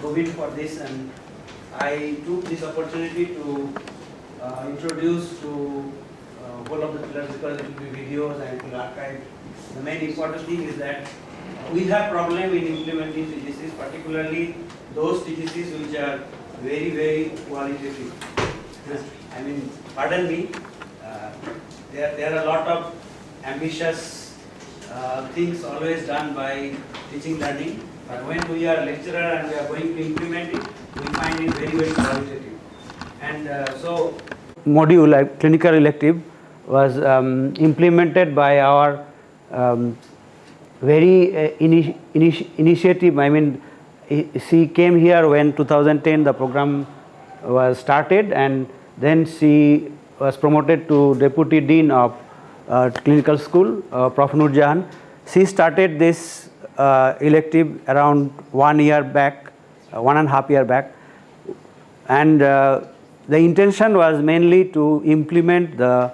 COVID for this, and I took this opportunity to introduce to whole of the pillars, because it will be videos and it will archive. The main important thing is that we have problem in implementing TGCs, particularly those TGCs which are very, very qualitative. I mean, pardon me, there are a lot of ambitious things always done by teaching learning, but when we are lecturer and we are going to implement it, we find it very, very qualitative. And so module like clinical elective was implemented by our very initiative. I mean, she came here when 2010 the program was started, and then she was promoted to Deputy Dean of Clinical School, Prof. Noor Jahan. She started this elective around 1 year back, 1.5 years back, and the intention was mainly to implement the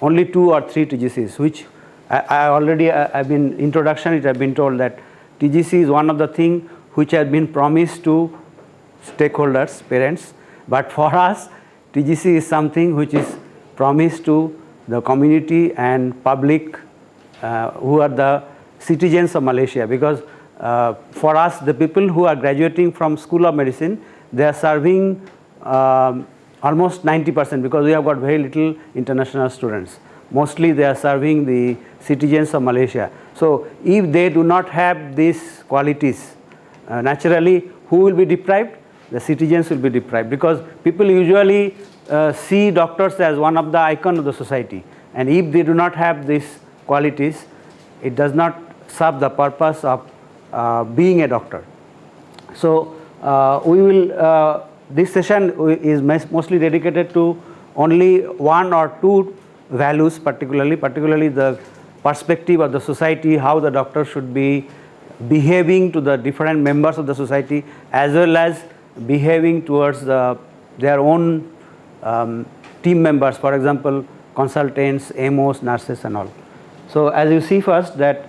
only 2 or 3 TGCs, which I already I've been introduction. It has been told that TGC is one of the things which has been promised to stakeholders, parents, but for us, TGC is something which is promised to the community and public who are the citizens of Malaysia, because for us, the people who are graduating from School of Medicine, they are serving almost 90%, because we have got very little international students. Mostly they are serving the citizens of Malaysia. So if they do not have these qualities, naturally who will be deprived? The citizens will be deprived, because people usually see doctors as one of the icon of the society, and if they do not have these qualities, it does not serve the purpose of being a doctor. So we will this session is mostly dedicated to only 1 or 2 values, particularly the perspective of the society, how the doctor should be behaving to the different members of the society, as well as behaving towards their own team members, for example, consultants, MOs, nurses and all. So as you see first that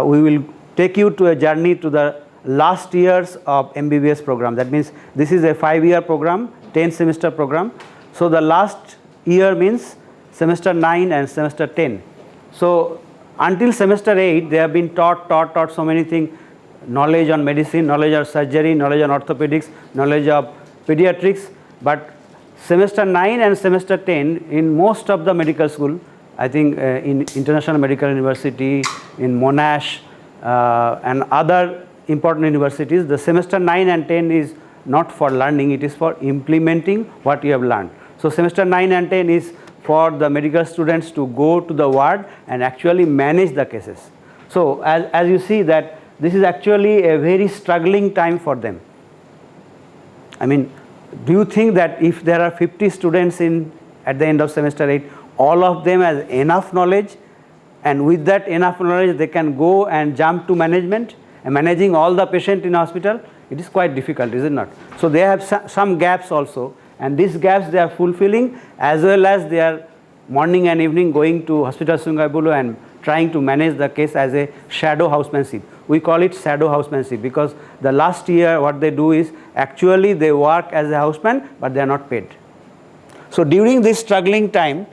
we will take you to a journey to the last years of MBBS program. That means this is a 5-year program, 10 semester program. So the last year means semester 9 and semester 10. So until semester 8 they have been taught so many things, knowledge on medicine, knowledge of surgery, knowledge on orthopedics, knowledge of pediatrics, but semester 9 and semester 10 in most of the medical school, I think in International Medical University, in Monash and other important universities, the semester 9 and 10 is not for learning, it is for implementing what you have learned. So semester 9 and 10 is for the medical students to go to the ward and actually manage the cases. So as you see that this is actually a very struggling time for them. I mean, do you think that if there are 50 students at the end of semester 8, all of them has enough knowledge, and with that enough knowledge they can go and jump to management and managing all the patient in hospital? It is quite difficult, is it not? So they have some gaps also, and these gaps they are fulfilling, as well as they are morning and evening going to Hospital Sungai Buloh and trying to manage the case as a shadow housemanship. We call it shadow housemanship because the last year what they do is actually they work as a houseman, but they are not paid. So during this struggling time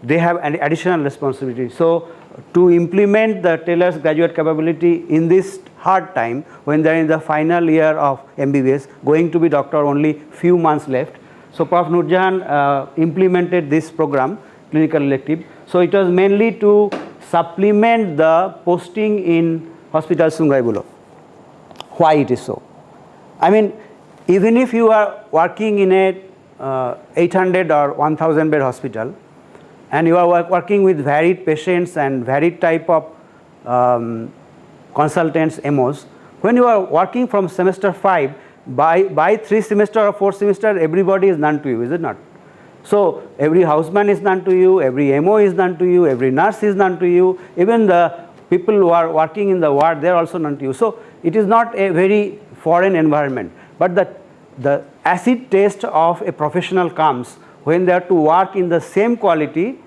they have an additional responsibility. So to implement the tailor's graduate capability in this hard time, when they are in the final year of MBBS, going to be doctor only few months left, so Prof. Noor Jahan implemented this program, clinical elective. So it was mainly to supplement the posting in Hospital Sungai Buloh. Why it is so? I mean, even if you are working in a 800 or 1000 bed hospital, and you are working with varied patients and varied type of consultants, MOs, when you are working from semester 5, by 3 semester or 4 semester, everybody is known to you, is it not? So every houseman is known to you, every MO is known to you, every nurse is known to you, even the people who are working in the ward, they are also known to you. So it is not a very foreign environment, but the acid test of a professional comes when they have to work in the same quality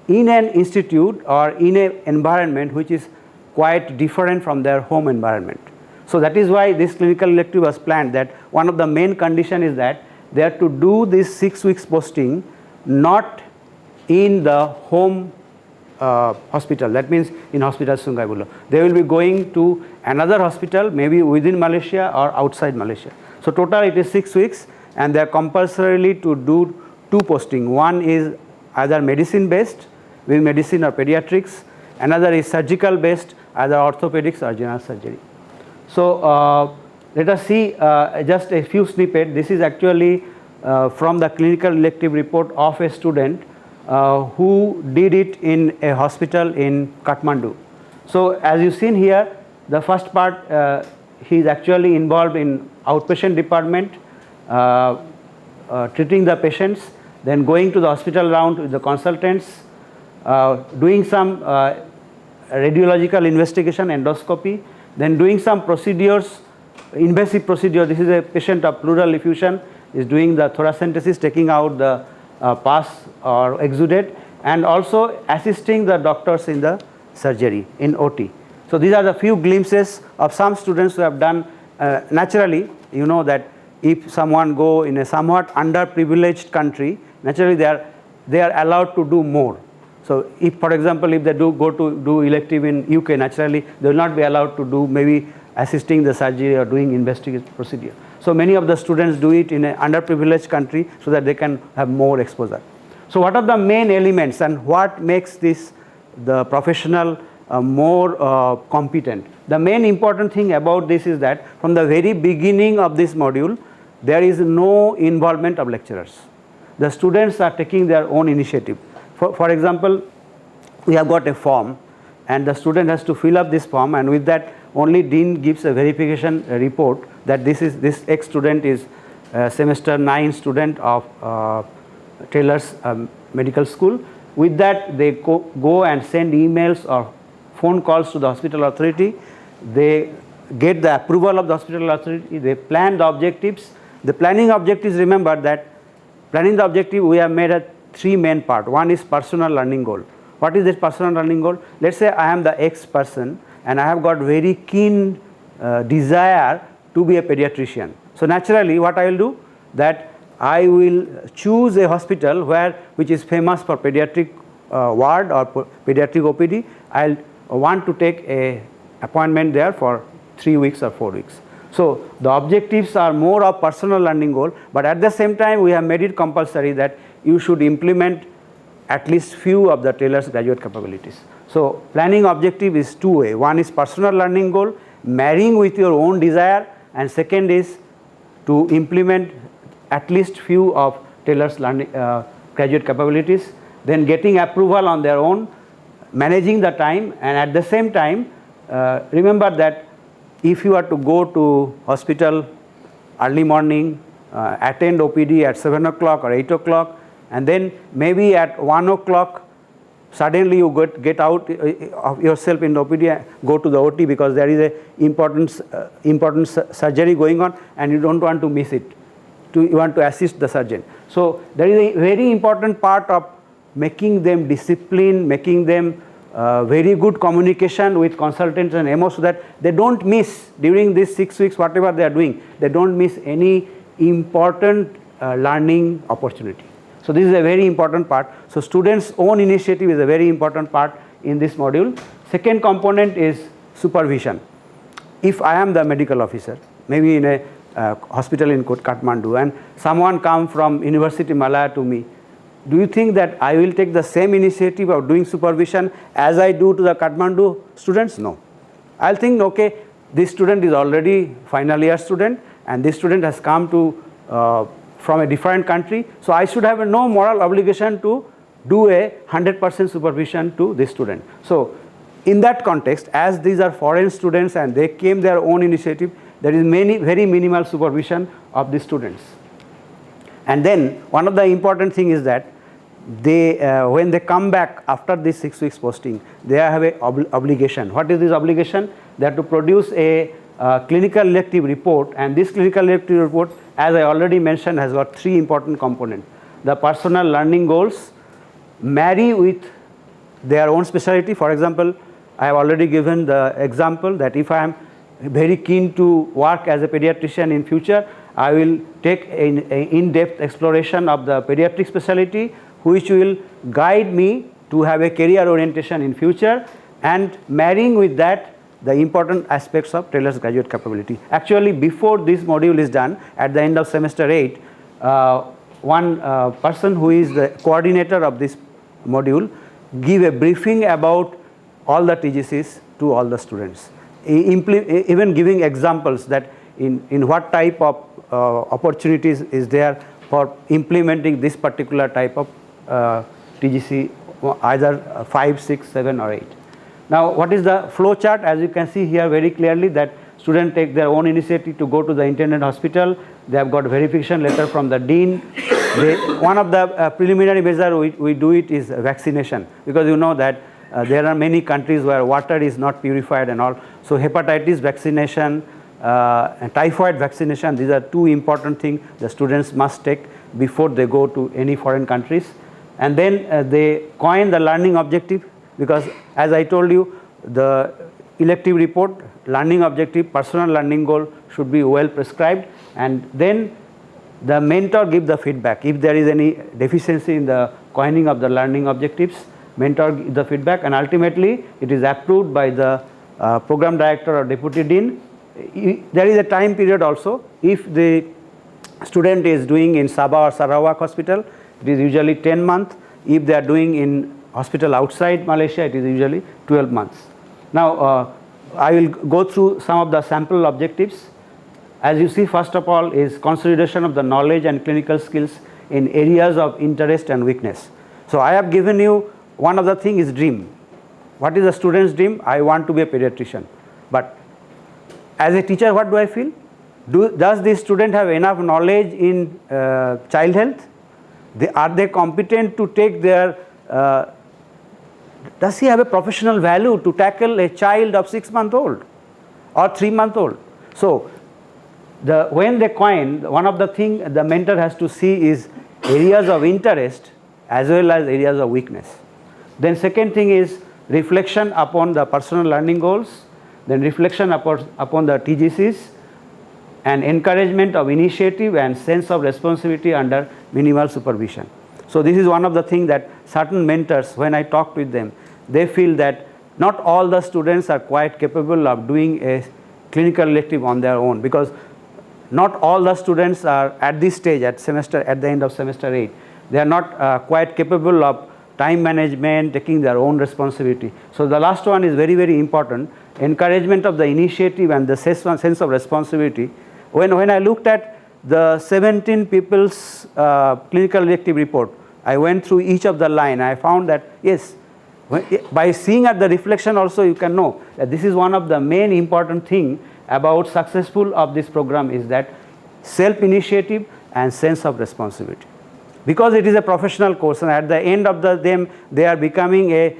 in an institute or in an environment which is quite different from their home environment. So that is why this clinical elective was planned, that one of the main condition is that they are to do this 6 weeks posting not in the home hospital, that means in Hospital Sungai Buloh. They will be going to another hospital, maybe within Malaysia or outside Malaysia. So total it is 6 weeks, and they are compulsorily to do 2 posting. One is either medicine based, with medicine or pediatrics. Another is surgical based, either orthopedics or general surgery. So let us see just a few snippets. This is actually from the clinical elective report of a student who did it in a hospital in Kathmandu. So as you seen here, the first part, he is actually involved in outpatient department, treating the patients, then going to the hospital round with the consultants, doing some radiological investigation, endoscopy, then doing some procedures, invasive procedure. This is a patient of pleural effusion, is doing the thoracentesis, taking out the pus or exudate, and also assisting the doctors in the surgery, in OT. So these are the few glimpses of some students who have done. Naturally, you know that if someone go in a somewhat underprivileged country, naturally they are allowed to do more. So if, for example, if they go to do elective in UK, naturally they will not be allowed to do maybe assisting the surgery or doing investigation procedure. So many of the students do it in an underprivileged country so that they can have more exposure. So what are the main elements and what makes this the professional more competent? The main important thing about this is that from the very beginning of this module, there is no involvement of lecturers. The students are taking their own initiative. For example, we have got a form and the student has to fill up this form, and with that only dean gives a verification report that this X student is semester 9 student of Taylor's medical school. With that they go and send emails or phone calls to the hospital authority. They get the approval of the hospital authority. They plan the objectives. The planning objectives, remember that planning the objective we have made a 3 main part. One is personal learning goal. What is this personal learning goal? Let's say I am the X person and I have got very keen desire to be a pediatrician. So naturally what I will do, that I will choose a hospital which is famous for pediatric ward or pediatric OPD. I will want to take a appointment there for 3 weeks or 4 weeks. So the objectives are more of personal learning goal, but at the same time we have made it compulsory that you should implement at least few of the Taylor's graduate capabilities. So planning objective is 2 way. One is personal learning goal, marrying with your own desire, and second is to implement at least few of Taylor's learning graduate capabilities, then getting approval on their own, managing the time, and at the same time remember that if you are to go to hospital early morning, attend OPD at 7 o'clock or 8 o'clock, and then maybe at 1 o'clock suddenly you get out of yourself in the OPD, go to the OT because there is a important surgery going on and you don't want to miss it. You want to assist the surgeon. So there is a very important part of making them disciplined, making them very good communication with consultants and MO, so that they don't miss during these 6 weeks whatever they are doing, they don't miss any important learning opportunity. So this is a very important part. So students' own initiative is a very important part in this module. Second component is supervision. If I am the medical officer, maybe in a hospital in Kathmandu, and someone come from University Malaya to me, do you think that I will take the same initiative of doing supervision as I do to the Kathmandu students? No. I'll think, okay, this student is already final year student and this student has come to from a different country, so I should have no moral obligation to do a 100% supervision to this student. So in that context, as these are foreign students and they came their own initiative, there is very minimal supervision of the students. And then one of the important thing is that they when they come back after this 6 weeks posting, they have a obligation. What is this obligation? They have to produce a clinical elective report, and this clinical elective report, as I already mentioned, has got 3 important components. The personal learning goals marry with their own specialty. For example, I have already given the example that if I am very keen to work as a pediatrician in future, I will take an in-depth exploration of the pediatric specialty, which will guide me to have a career orientation in future, and marrying with that the important aspects of Taylor's graduate capability. Actually, before this module is done, at the end of semester 8, one person who is the coordinator of this module give a briefing about all the TGCs to all the students, even giving examples that in what type of opportunities is there for implementing this particular type of TGC, either 5, 6, 7 or 8. Now, what is the flow chart? As you can see here very clearly, that students take their own initiative to go to the intended hospital. They have got verification letter from the dean. One of the preliminary measures we do it is vaccination, because you know that there are many countries where water is not purified and all. So hepatitis vaccination and typhoid vaccination, these are two important things the students must take before they go to any foreign countries. And then they coin the learning objective, because as I told you, the elective report, learning objective, personal learning goal should be well prescribed, and then the mentor give the feedback. If there is any deficiency in the coining of the learning objectives, mentor give the feedback, and ultimately it is approved by the program director or deputy dean. There is a time period also. If the student is doing in Sabah or Sarawak hospital, it is usually 10 months. If they are doing in hospital outside Malaysia, it is usually 12 months. Now, I will go through some of the sample objectives. As you see, first of all is consolidation of the knowledge and clinical skills in areas of interest and weakness. So I have given you one of the thing is dream. What is the student's dream? I want to be a pediatrician. But as a teacher, what do I feel? Does this student have enough knowledge in child health? Are they competent to take their, does he have a professional value to tackle a child of 6-month-old or 3-month-old? So when they coin, one of the things the mentor has to see is areas of interest as well as areas of weakness. Then second thing is reflection upon the personal learning goals, then reflection upon the TGCs, and encouragement of initiative and sense of responsibility under minimal supervision. So this is one of the things that certain mentors, when I talk with them, they feel that not all the students are quite capable of doing a clinical elective on their own, because not all the students are at this stage at the end of semester 8. They are not quite capable of time management, taking their own responsibility. So the last one is very, very important, encouragement of the initiative and the sense of responsibility. When I looked at the 17 people's clinical elective report, I went through each of the line. I found that yes, by seeing at the reflection also you can know that this is one of the main important thing about successful of this program, is that self-initiative and sense of responsibility. Because it is a professional course, and at the end of them they are becoming a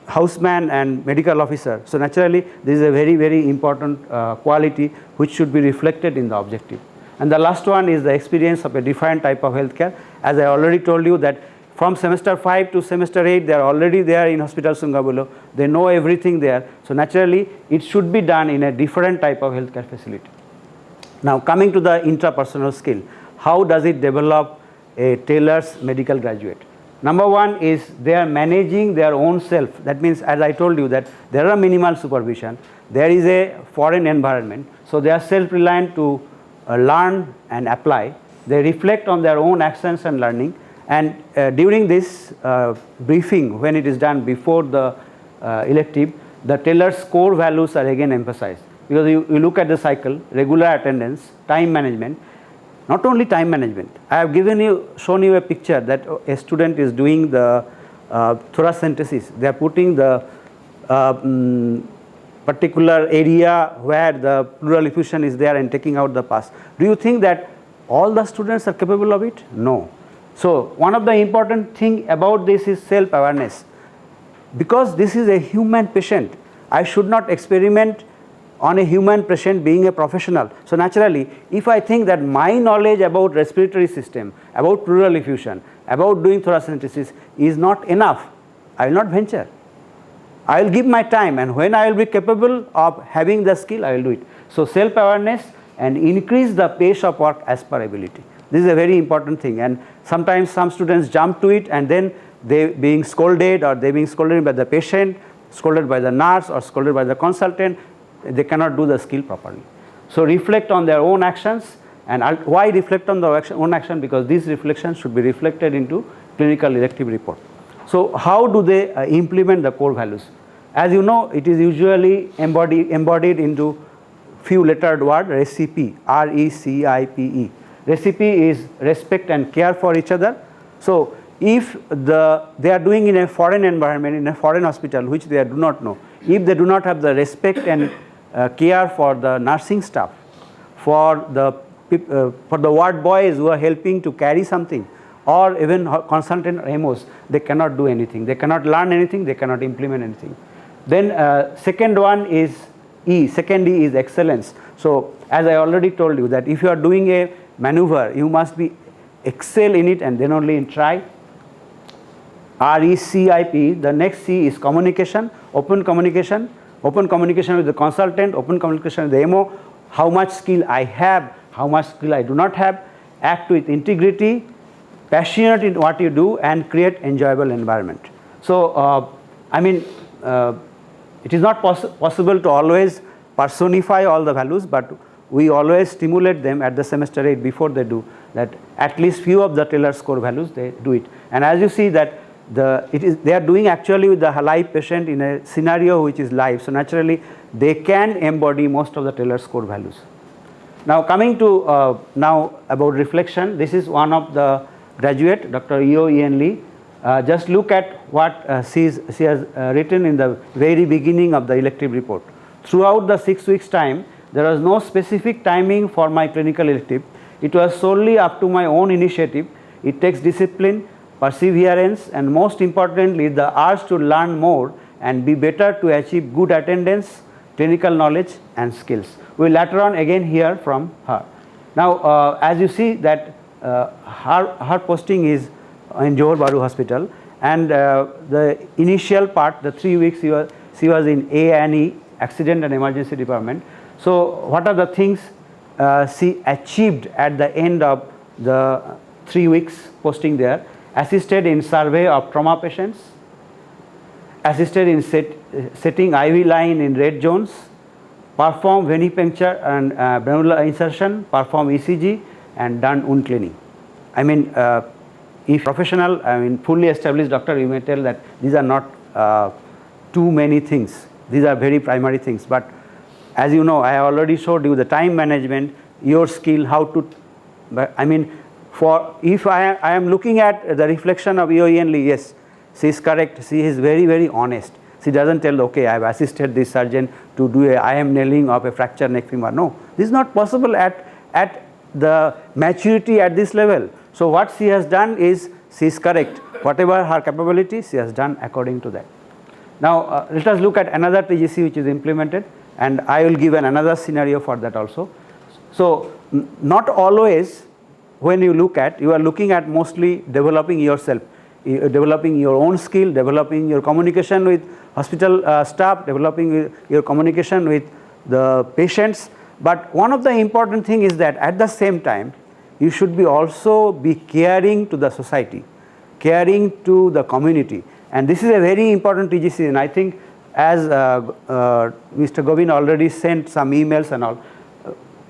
houseman and medical officer. So naturally this is a very, very important quality which should be reflected in the objective. And the last one is the experience of a different type of healthcare. As I already told you that from semester 5 to semester 8 they are already there in Hospital Sungabulo. They know everything there. So naturally it should be done in a different type of healthcare facility. Now coming to the intrapersonal skill, how does it develop a Taylor's medical graduate? Number one is they are managing their own self. That means, as I told you, that there are minimal supervision. There is a foreign environment. So they are self-reliant to learn and apply. They reflect on their own actions and learning. And during this briefing, when it is done before the elective, the Taylor's core values are again emphasized. Because you look at the cycle, regular attendance, time management. Not only time management. I have shown you a picture that a student is doing the thoracentesis. They are putting the particular area where the pleural effusion is there and taking out the pus. Do you think that all the students are capable of it? No. So one of the important thing about this is self-awareness. Because this is a human patient, I should not experiment on a human patient being a professional. So naturally, if I think that my knowledge about respiratory system, about pleural effusion, about doing thoracentesis is not enough, I will not venture. I will give my time, and when I will be capable of having the skill, I will do it. So self-awareness and increase the pace of work as per ability. This is a very important thing, and sometimes some students jump to it and then they being scolded, or they being scolded by the patient, scolded by the nurse, or scolded by the consultant, they cannot do the skill properly. So reflect on their own actions. And why reflect on the own action? Because these reflections should be reflected into clinical elective report. So how do they implement the core values? As you know, it is usually embodied into few lettered word, RECIPE, RECIPE. RECIPE is respect and care for each other. So if they are doing in a foreign environment, in a foreign hospital, which they do not know, if they do not have the respect and care for the nursing staff, for the ward boys who are helping to carry something, or even consultant MOs, they cannot do anything. They cannot learn anything, they cannot implement anything. Then second one is E. Second E is excellence. So as I already told you, that if you are doing a maneuver, you must be excel in it and then only try. RECIP, the next C is communication, open communication with the consultant, open communication with the MO, how much skill I have, how much skill I do not have, act with integrity, passionate in what you do, and create enjoyable environment. So it is not possible to always personify all the values, but we always stimulate them at the semester 8 before they do that. At least few of the Taylor's core values, they do it. And as you see that they are doing actually with the live patient in a scenario which is live. So naturally they can embody most of the Taylor's core values. Now coming to now about reflection, this is one of the graduate, Dr. Eo Yen Lee. Just look at what she has written in the very beginning of the elective report. Throughout the 6 weeks time, there was no specific timing for my clinical elective. It was solely up to my own initiative. It takes discipline, perseverance, and most importantly, the urge to learn more and be better to achieve good attendance, clinical knowledge, and skills. We will later on again hear from her. Now, as you see that her posting is in Johor Bahru Hospital, and the initial part, the 3 weeks, she was in A&E, Accident and Emergency Department. So what are the things she achieved at the end of the 3 weeks posting there? Assisted in survey of trauma patients, assisted in setting IV line in red zones, perform venipuncture and branular insertion, perform ECG, and done wound cleaning. I mean, if professional, fully established doctor, you may tell that these are not too many things. These are very primary things. But as you know, I already showed you the time management, your skill, how to, if I am looking at the reflection of Eo Yen Lee, yes, she is correct. She is very, very honest. She doesn't tell, okay, I have assisted this surgeon to do a IM nailing of a fractured neck femur. No, this is not possible at the maturity at this level. So what she has done is, she is correct. Whatever her capability, she has done according to that. Now let us look at another TGC which is implemented, and I will give another scenario for that also. So not always when you look at, you are looking at mostly developing yourself, developing your own skill, developing your communication with hospital staff, developing your communication with the patients. But one of the important thing is that at the same time, you should be also be caring to the society, caring to the community. And this is a very important TGC, and I think as Mr. Govind already sent some emails and all,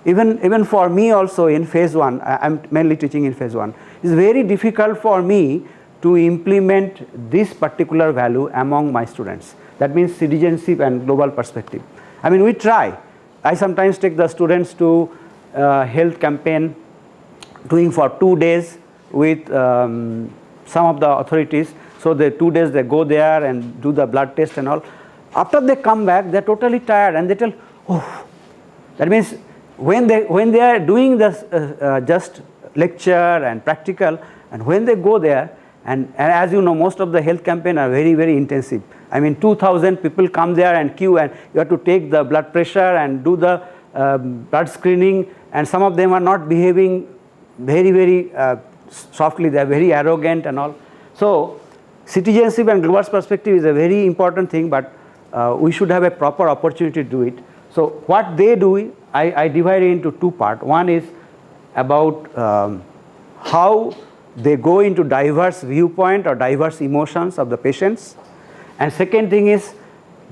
even for me also in phase 1, I am mainly teaching in phase 1, it's very difficult for me to implement this particular value among my students. That means citizenship and global perspective. I mean, we try. I sometimes take the students to health campaign, doing for 2 days with some of the authorities. So the 2 days they go there and do the blood test and all. After they come back, they're totally tired and they tell, oh, that means when they are doing this just lecture and practical, and when they go there, and as you know, most of the health campaign are very, very intensive. I mean, 2,000 people come there and queue, and you have to take the blood pressure and do the blood screening, and some of them are not behaving very, very softly. They are very arrogant and all. So citizenship and global perspective is a very important thing, but we should have a proper opportunity to do it. So what they do, I divide it into two parts. One is about how they go into diverse viewpoint or diverse emotions of the patients, and second thing is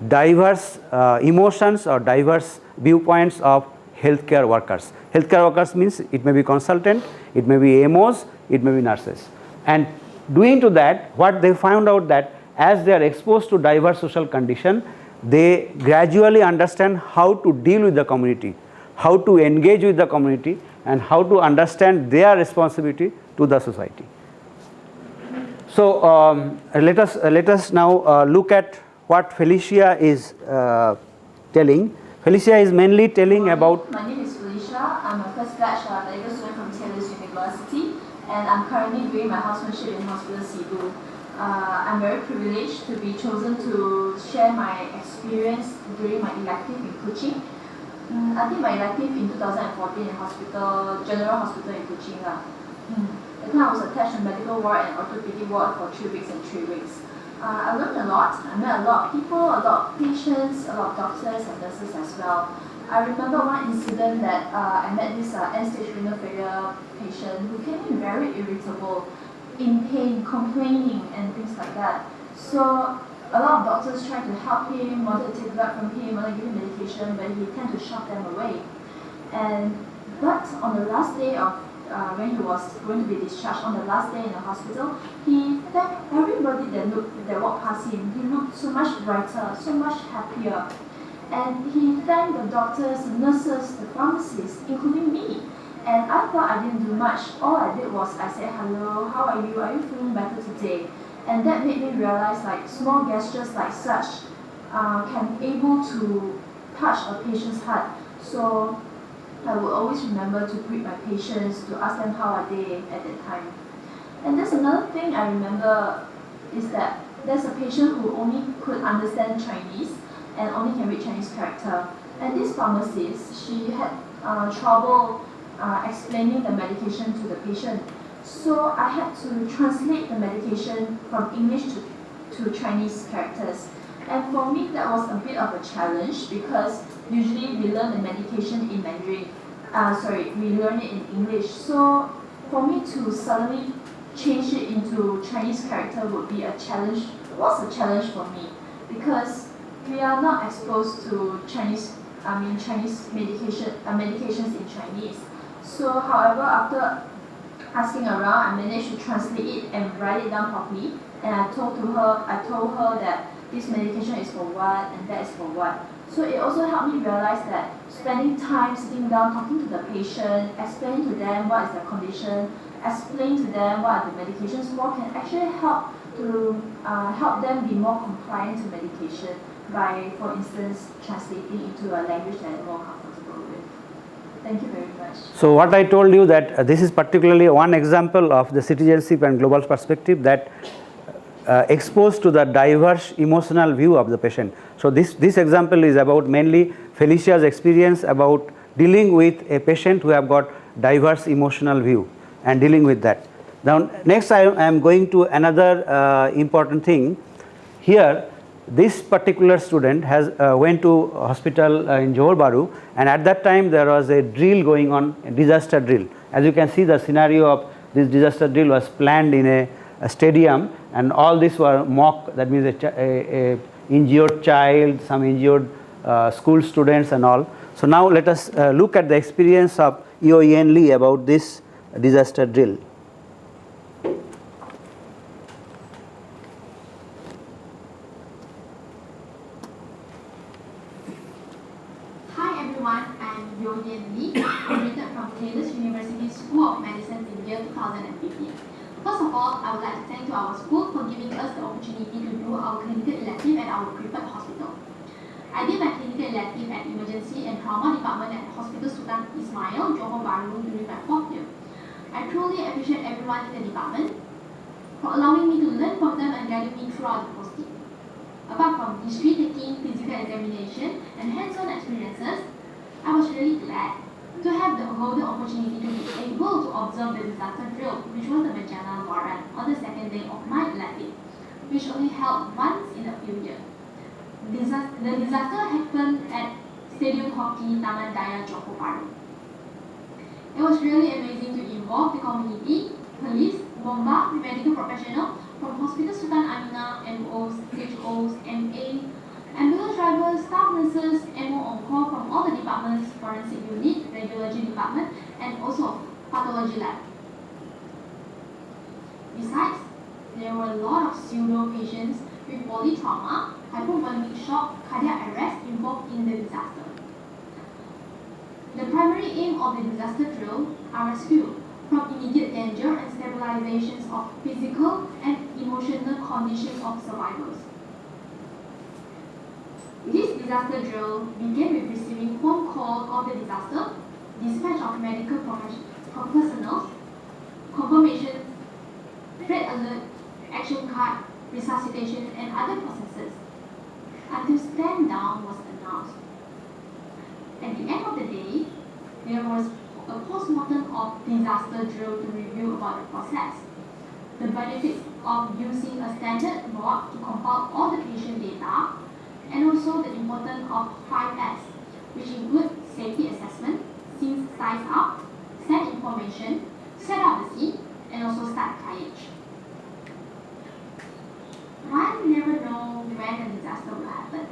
diverse emotions or diverse viewpoints of healthcare workers. Healthcare workers means it may be consultant, it may be AMOs, it may be nurses. And doing to that, what they found out that as they are exposed to diverse social condition, they gradually understand how to deal with the community, how to engage with the community, and how to understand their responsibility to the society. So let us now look at what Felicia is telling. Felicia is mainly telling about. My name is Felicia. I'm a first batch medical student from Taylor's University, and I'm currently doing my housemanship in Hospital Cebu. I'm very privileged to be chosen to share my experience during my elective in Kuching. I did my elective in 2014 in General Hospital in Kuching. At the time I was attached to medical ward and orthopedic ward for 3 weeks and 3 weeks. I learned a lot. I met a lot of people, a lot of patients, a lot of doctors and nurses as well. I remember one incident that I met this end-stage renal failure patient who came in very irritable, in pain, complaining and things like that. So a lot of doctors tried to help him, wanted to take blood from him, wanted to give him medication, but he tended to shove them away. But on the last day of when he was going to be discharged, on the last day in the hospital, he thanked everybody that walked past him. He looked so much brighter, so much happier. And he thanked the doctors, the nurses, the pharmacists, including me. And I thought I didn't do much. All I did was I said, hello, how are you? Are you feeling better today? And that made me realize like small gestures like such can able to touch a patient's heart. So I will always remember to greet my patients, to ask them how are they at that time. And there's another thing I remember is that there's a patient who only could understand Chinese and only can read Chinese character. And this pharmacist, she had trouble explaining the medication to the patient. So I had to translate the medication from English to Chinese characters. And for me, that was a bit of a challenge because usually we learn the medication in Mandarin. We learn it in English. So for me to suddenly change it into Chinese character would be a challenge. It was a challenge for me because we are not exposed to Chinese medications in Chinese. So however, after asking around, I managed to translate it and write it down properly. And I told her that this medication is for what and that is for what. So it also helped me realize that spending time sitting down, talking to the patient, explaining to them what is their condition, explain to them what are the medications for, can actually help to help them be more compliant to medication by, for instance, translating into a language that they're more comfortable with. Thank you very much. So what I told you that this is particularly one example of the citizenship and global perspective that exposed to the diverse emotional view of the patient. So this example is about mainly Felicia's experience about dealing with a patient who have got diverse emotional view and dealing with that. Now next I am going to another important thing. Here this particular student has went to hospital in Johor Bahru, and at that time there was a drill going on, a disaster drill. As you can see, the scenario of this disaster drill was planned in a stadium, and all this were mock, that means a injured child, some injured school students and all. So now let us look at the experience of EO Yen Lee about this disaster drill. Hi everyone, I'm Yeo Yen Lee, graduated from Taylor's University School of Medicine in year 2015. First of all, I would like to thank to our school for giving us the opportunity to do our clinical elective at our preferred hospital. I did my clinical elective at Emergency and Trauma Department at Hospital Sultan Ismail, Johor Bahru during my 4th year. I truly appreciate everyone in the department for allowing me to learn from them and guiding me throughout the posting. Apart from history taking, physical examination, and hands-on experiences, I was really glad to have the golden opportunity to be able to observe the disaster drill, which was the Bencana Waran, on the 2nd day of my elective, which only held once in a few years. The disaster happened at Stadium Hockey Taman Daya, Johor Bahru. It was really amazing to involve the community, police, bomba, medical professionals from Hospital Sultan Aminah, MOs, HOs, MA, ambulance drivers, staff nurses, MO on call from all the departments, forensic unit, radiology department, and also pathology lab. Besides, there were a lot of pseudo patients with polytrauma, hypovolemic shock, cardiac arrest involved in the disaster. The primary aim of the disaster drill are rescue from immediate danger and stabilizations of physical and emotional conditions of survivors. This disaster drill began with receiving phone call of the disaster, dispatch of medical personnel, confirmation, red alert, action card, resuscitation, and other processes, until stand down was announced. At the end of the day, there was a post-mortem of disaster drill to review about the process, the benefits of using a standard board to compile all the patient data, and also the importance of 5S, which include safety assessment, scene size up, set information, set up the scene, and also start triage. One never know when a disaster will happen.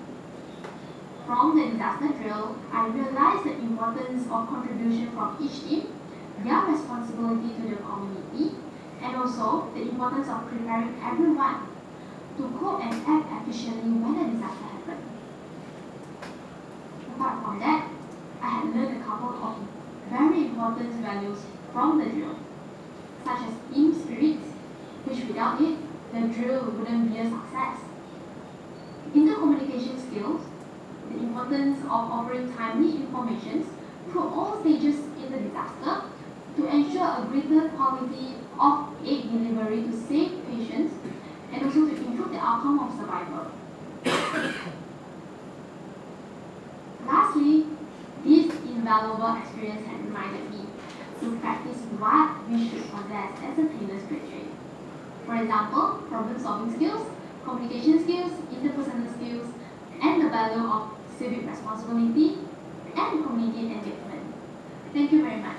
From the disaster drill, I realized the importance of contribution from each team, their responsibility to the community, and also the importance of preparing everyone to cope and act efficiently when a disaster happened. Apart from that, I had learned a couple of very important values from the drill, such as team spirit, which without it, the drill wouldn't be a success. Intercommunication skills, the importance of offering timely information through all stages in the disaster to ensure a greater quality of aid delivery to save patients and also to improve the outcome of survival. Lastly, this invaluable experience had reminded me to practice what we should possess as a Taylor's graduate. For example, problem-solving skills, communication skills, interpersonal skills, and the value of civic responsibility and community engagement. Thank you very much.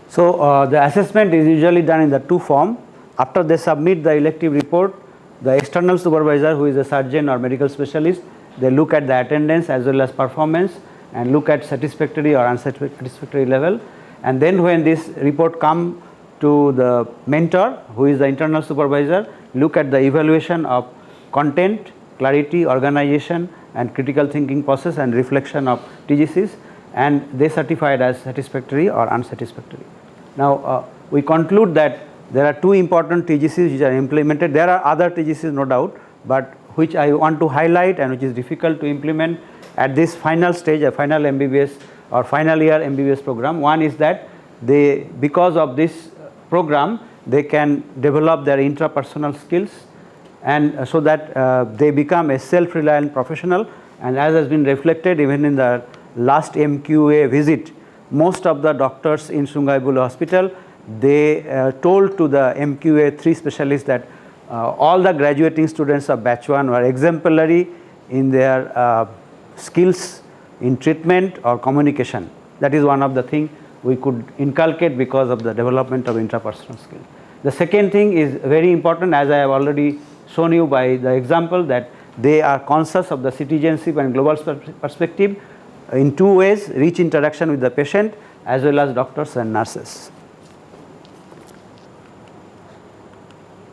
So the assessment is usually done in the two form. After they submit the elective report, the external supervisor, who is a surgeon or medical specialist, they look at the attendance as well as performance and look at satisfactory or unsatisfactory level. And then when this report come to the mentor, who is the internal supervisor, look at the evaluation of content, clarity, organization, and critical thinking process and reflection of TGCs, and they certify it as satisfactory or unsatisfactory. Now we conclude that there are two important TGCs which are implemented. There are other TGCs, no doubt, but which I want to highlight and which is difficult to implement at this final stage, a final MBBS or final year MBBS program. One is that they, because of this program, they can develop their intrapersonal skills, and so that they become a self-reliant professional. And as has been reflected even in the last MQA visit, most of the doctors in Sungai Buloh Hospital, they told to the MQA 3 specialists that all the graduating students of batch 1 were exemplary in their skills in treatment or communication. That is one of the things we could inculcate because of the development of intrapersonal skill. The second thing is very important, as I have already shown you by the example, that they are conscious of the citizenship and global perspective in two ways: rich interaction with the patient as well as doctors and nurses.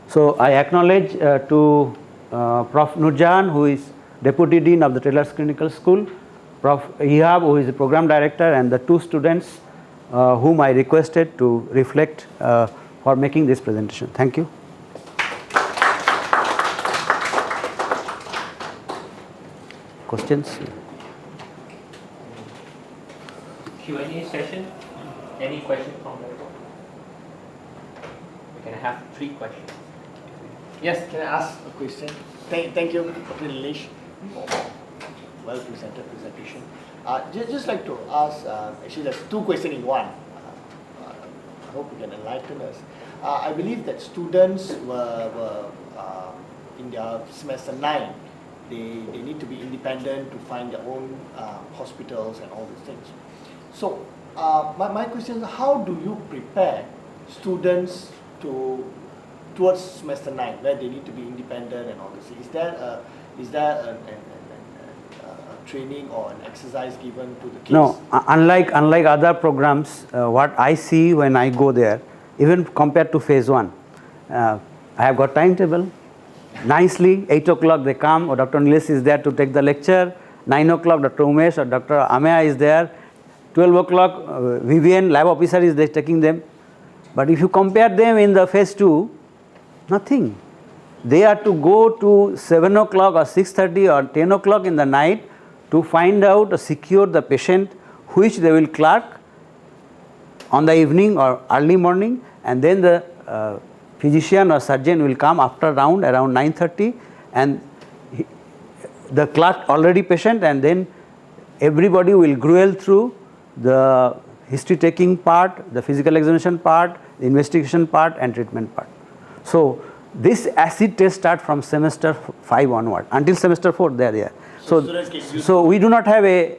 So I acknowledge to Prof. Nurjahan, who is Deputy Dean of the Taylor's Clinical School, Prof. Ihab, who is the Program Director, and the two students whom I requested to reflect for making this presentation. Thank you. Questions? Q&A session. Any questions from the floor? We can have 3 questions. Yes. Can I ask a question? Thank you, Dr. Nilesh, for well presented presentation. Just like to ask, actually there's 2 questions in one. I hope you can enlighten us. I believe that students were in their semester 9 they need to be independent to find their own hospitals and all these things. So my question is, how do you prepare students towards semester 9, where they need to be independent and all this? Is there a training or an exercise given to the kids? No, unlike other programs, what I see when I go there, even compared to phase 1, I have got timetable. Nicely, 8 o'clock they come, or Dr. Nilesh is there to take the lecture. 9 o'clock, Dr. Umesh or Dr. Ameya is there. 12 o'clock, Vivian, lab officer, is there taking them. But if you compare them in the phase 2, nothing. They are to go to 7 o'clock or 6:30 or 10 o'clock in the night to find out or secure the patient, which they will clerk on the evening or early morning, and then the physician or surgeon will come after round around 9:30, and the clerk already patient, and then everybody will gruel through the history taking part, the physical examination part, the investigation part and treatment part. So this acid test start from semester 5 onward. Until semester 4 they are there. So we do not have a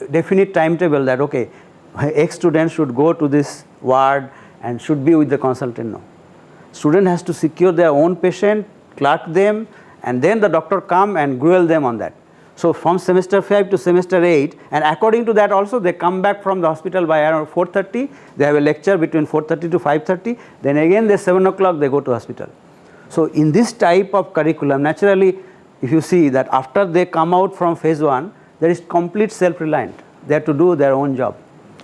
definite timetable that okay, X student should go to this ward and should be with the consultant. No. Student has to secure their own patient, clerk them, and then the doctor come and gruel them on that. So from semester 5 to semester 8, and according to that also they come back from the hospital by around 4:30, they have a lecture between 4:30 to 5:30, then again they 7 o'clock they go to hospital. So in this type of curriculum, naturally if you see that after they come out from phase 1, there is complete self-reliant, they have to do their own job.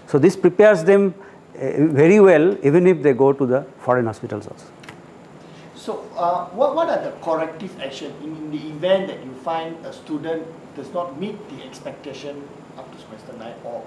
So this prepares them very well even if they go to the foreign hospitals also. So what are the corrective action in the event that you find a student does not meet the expectation up to semester 9, or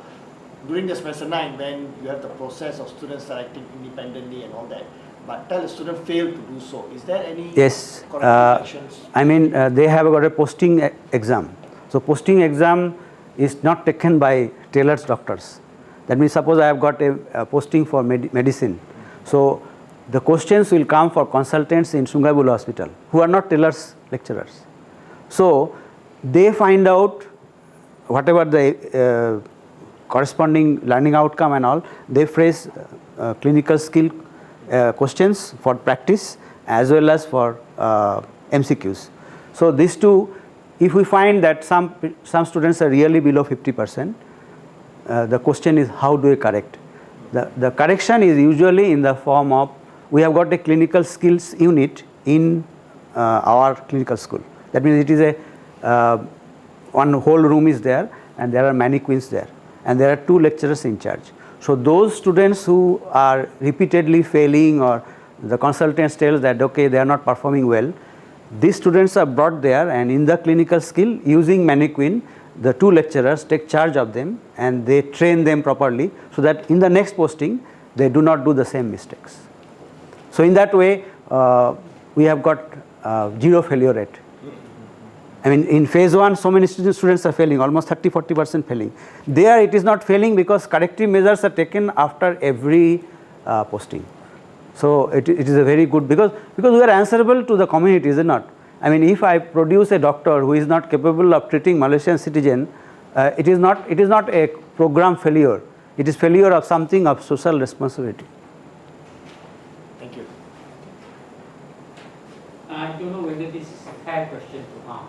during the semester 9 when you have the process of students selecting independently and all that, but tell a student failed to do so? Is there any corrective actions? I mean they have got a posting exam. So posting exam is not taken by Taylor's doctors. That means suppose I have got a posting for medicine. So the questions will come for consultants in Sungai Buloh Hospital who are not Taylor's lecturers. So they find out whatever the corresponding learning outcome and all, they phrase clinical skill questions for practice as well as for MCQs. So these two, if we find that some students are really below 50%, the question is how do we correct? The correction is usually in the form of, we have got a clinical skills unit in our clinical school. That means it is a one whole room is there and there are mannequins there and there are 2 lecturers in charge. So those students who are repeatedly failing or the consultants tells that okay they are not performing well, these students are brought there and in the clinical skill using mannequin, the 2 lecturers take charge of them and they train them properly so that in the next posting they do not do the same mistakes. So in that way we have got 0 failure rate. I mean in phase 1 so many students are failing, almost 30-40% failing. There it is not failing because corrective measures are taken after every posting. So it is a very good, because we are answerable to the community, is it not? I mean if I produce a doctor who is not capable of treating Malaysian citizen, it is not a program failure, it is failure of something of social responsibility. Thank you. I don't know whether this is a fair question to ask.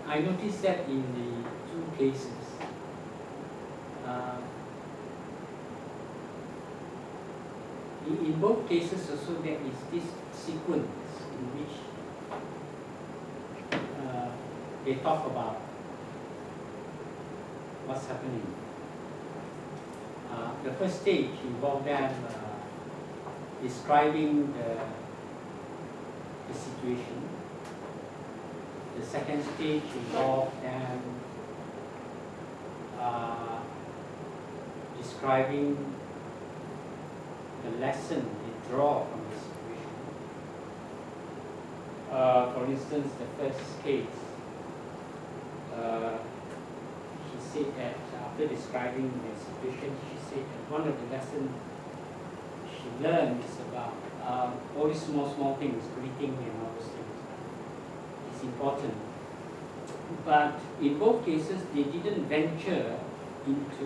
I noticed that in the 2 cases, in both cases also there is this sequence in which they talk about what's happening. The first stage involved them describing the situation. The second stage involved them describing the lesson they draw from the situation. For instance, the first case, she said that after describing the situation, she said that one of the lessons she learned is about all these small things, greeting and all those things, is important. But in both cases, they didn't venture into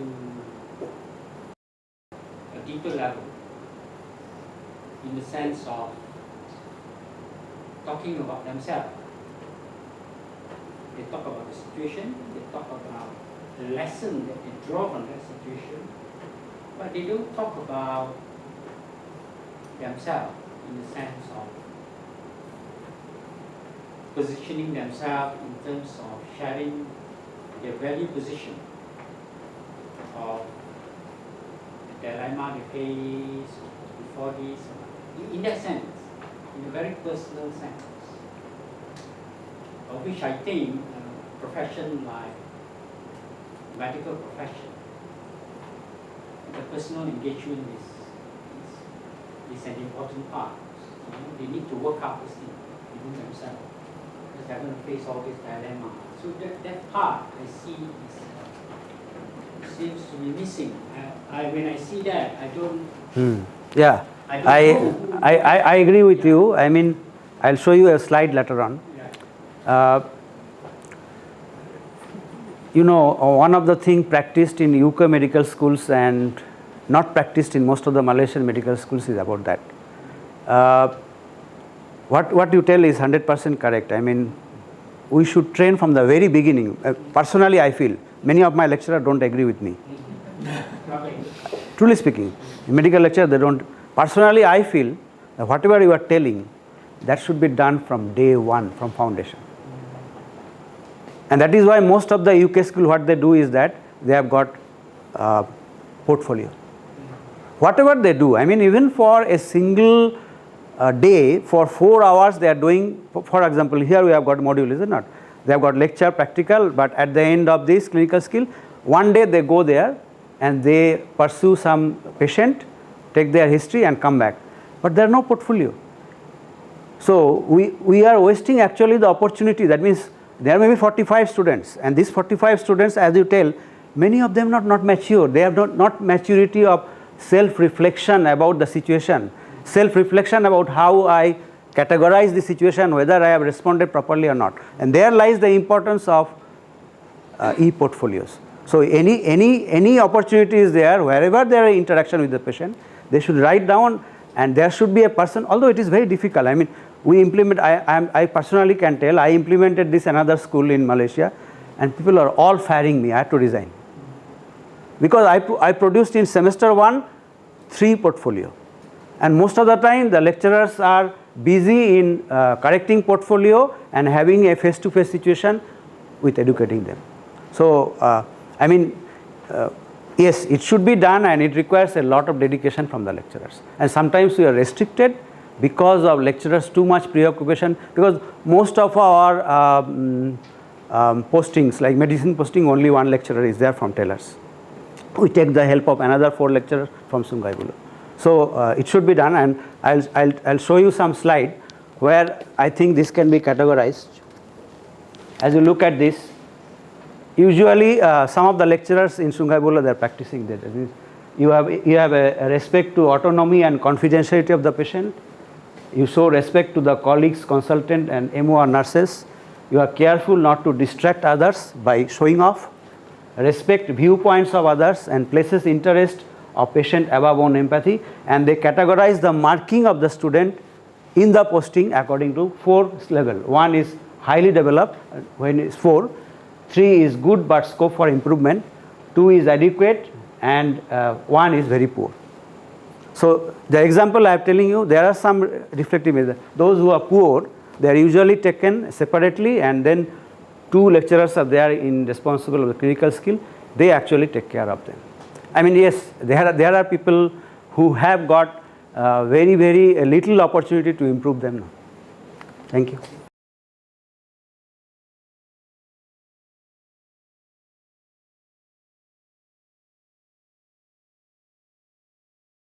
a deeper level, in the sense of talking about themselves. They talk about the situation, they talk about the lesson that they draw from that situation, but they don't talk about themselves in the sense of positioning themselves in terms of sharing their value position of the dilemma they face before this, in that sense, in a very personal sense, of which I think a profession like medical profession, the personal engagement is an important part. You know, they need to work out this thing within themselves, because they're going to face all this dilemma. So that part I see seems to be missing. When I see that, I don't. Yeah, I agree with you. I mean, I'll show you a slide later on. You know, one of the things practiced in UK medical schools and not practiced in most of the Malaysian medical schools is about that. What you tell is 100% correct. I mean, we should train from the very beginning. Personally, I feel many of my lecturers don't agree with me. Truly speaking, in medical lecture they don't. Personally, I feel that whatever you are telling, that should be done from day one, from foundation. And that is why most of the UK school, what they do is that they have got portfolio. Whatever they do, I mean, even for a single day, for 4 hours they are doing, for example, here we have got module, is it not? They have got lecture, practical, but at the end of this clinical skill, one day they go there and they pursue some patient, take their history and come back. But there are no portfolio. So we are wasting actually the opportunity. That means there may be 45 students, and these 45 students, as you tell, many of them are not mature. They have not maturity of self-reflection about the situation, self-reflection about how I categorize the situation, whether I have responded properly or not. And there lies the importance of e-portfolios. So any opportunity is there, wherever there is interaction with the patient, they should write down, and there should be a person, although it is very difficult. I mean, we implement, I personally can tell, I implemented this another school in Malaysia, and people are all firing me. I had to resign. Because I produced in semester 1, 3 portfolio. And most of the time, the lecturers are busy in correcting portfolio and having a face-to-face situation with educating them. So, I mean, yes, it should be done, and it requires a lot of dedication from the lecturers. And sometimes we are restricted because of lecturers' too much preoccupation, because most of our postings, like medicine posting, only one lecturer is there from Taylor's. We take the help of another 4 lecturers from Sungai Buloh. So it should be done, and I'll show you some slide where I think this can be categorized. As you look at this, usually some of the lecturers in Sungai Buloh, they are practicing that. You have a respect to autonomy and confidentiality of the patient. You show respect to the colleagues, consultant and MO or nurses. You are careful not to distract others by showing off. Respect viewpoints of others and places interest of patient above own empathy. And they categorize the marking of the student in the posting according to 4 levels. 1 is highly developed, when it's 4. 3 is good but scope for improvement. 2 is adequate, and 1 is very poor. So the example I am telling you, there are some reflective measures. Those who are poor, they are usually taken separately, and then 2 lecturers are there in responsible of the clinical skill. They actually take care of them. I mean, yes, there are people who have got very little opportunity to improve them now. Thank you.